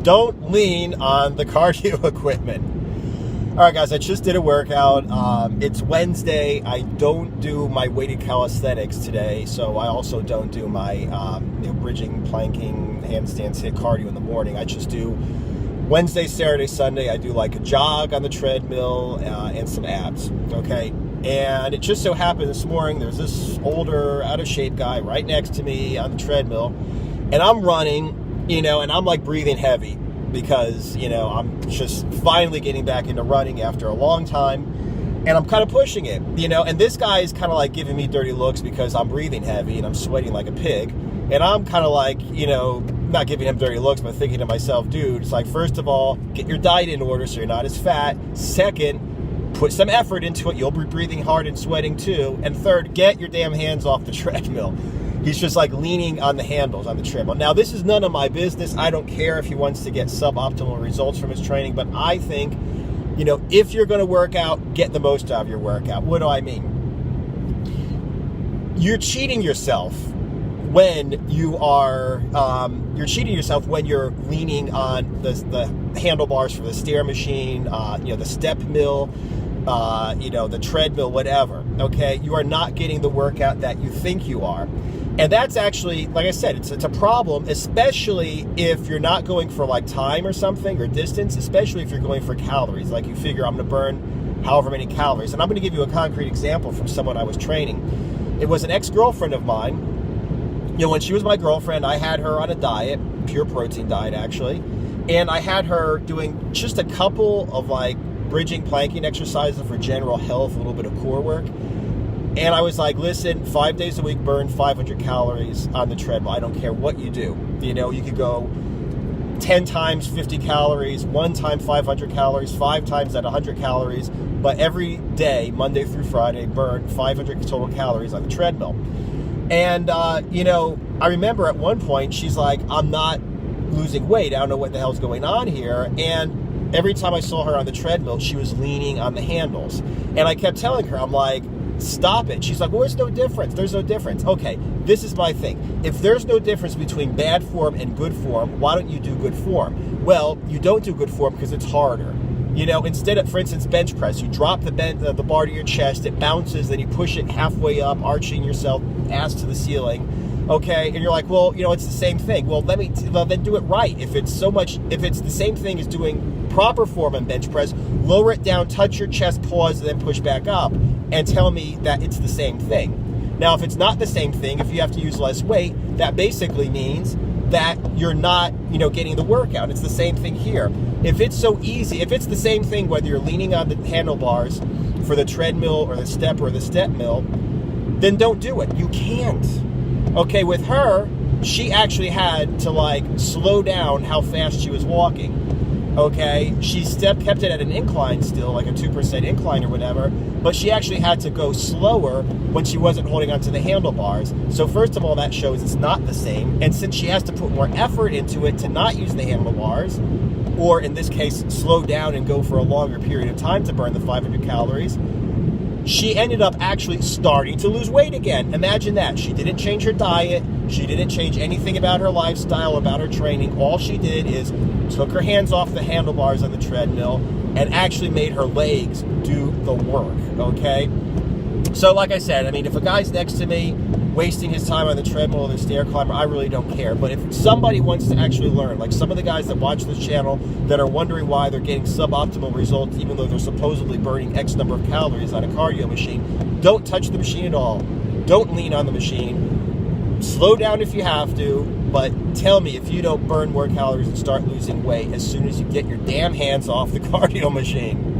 don't lean on the cardio equipment. All right, guys, I just did a workout. It's Wednesday. I don't do my weighted calisthenics today, so I also don't do my bridging, planking, handstands, HIIT cardio in the morning. I just do Wednesday, Saturday, Sunday. I do like a jog on the treadmill and some abs, okay? And it just so happened this morning, there's this older, out-of-shape guy right next to me on the treadmill, and I'm running, and I'm like breathing heavy, because, I'm just finally getting back into running after a long time, and I'm kind of pushing it, and this guy is kind of like giving me dirty looks because I'm breathing heavy and I'm sweating like a pig, and I'm kind of like, not giving him dirty looks, but thinking to myself, dude, it's like, first of all, get your diet in order so you're not as fat. Second, put some effort into it. You'll be breathing hard and sweating too. And third, get your damn hands off the treadmill. He's just like leaning on the handles on the treadmill. Now, this is none of my business. I don't care if he wants to get suboptimal results from his training, but I think, if you're going to work out, get the most out of your workout. What do I mean? You're cheating yourself when you are, you're leaning on the handlebars for the stair machine, the step mill, the treadmill, whatever, okay? You are not getting the workout that you think you are. And that's actually, like I said, it's a problem, especially if you're not going for like time or something or distance, especially if you're going for calories. Like you figure, I'm going to burn however many calories. And I'm going to give you a concrete example from someone I was training. It was an ex-girlfriend of mine. When she was my girlfriend, I had her on a diet, pure protein diet actually. And I had her doing just a couple of like bridging, planking exercises for general health, a little bit of core work. And I was like, listen, 5 days a week, burn 500 calories on the treadmill. I don't care what you do. You could go 10 times 50 calories, 1 time 500 calories, 5 times at 100 calories. But every day, Monday through Friday, burn 500 total calories on the treadmill. And, I remember at one point, she's like, I'm not losing weight. I don't know what the hell's going on here. And every time I saw her on the treadmill, she was leaning on the handles. And I kept telling her, I'm like, stop it. She's like, well, there's no difference. There's no difference. Okay, this is my thing. If there's no difference between bad form and good form, why don't you do good form? Well, you don't do good form because it's harder. Instead of, for instance, bench press, you drop the bar to your chest, it bounces, then you push it halfway up, arching yourself, ass to the ceiling, okay? And you're like, well, it's the same thing. Well, then do it right. If it's the same thing as doing proper form on bench press, lower it down, touch your chest, pause, and then push back up, and tell me that it's the same thing. Now, if it's not the same thing, if you have to use less weight, that basically means that you're not, getting the workout. It's the same thing here. If it's so easy, if it's the same thing, whether you're leaning on the handlebars for the treadmill or the step mill, then don't do it. You can't. Okay, with her, she actually had to slow down how fast she was walking. Okay, she kept it at an incline still, like a 2% incline or whatever, but she actually had to go slower when she wasn't holding onto the handlebars. So first of all, that shows it's not the same. And since she has to put more effort into it to not use the handlebars, or in this case, slow down and go for a longer period of time to burn the 500 calories, she ended up actually starting to lose weight again. Imagine that. She didn't change her diet. She didn't change anything about her lifestyle, about her training. All she did is took her hands off the handlebars on the treadmill and actually made her legs do the work, okay? So like I said, if a guy's next to me wasting his time on the treadmill or the stair climber, I really don't care. But if somebody wants to actually learn, like some of the guys that watch this channel that are wondering why they're getting suboptimal results even though they're supposedly burning X number of calories on a cardio machine, don't touch the machine at all. Don't lean on the machine. Slow down if you have to, but tell me if you don't burn more calories and start losing weight as soon as you get your damn hands off the cardio machine.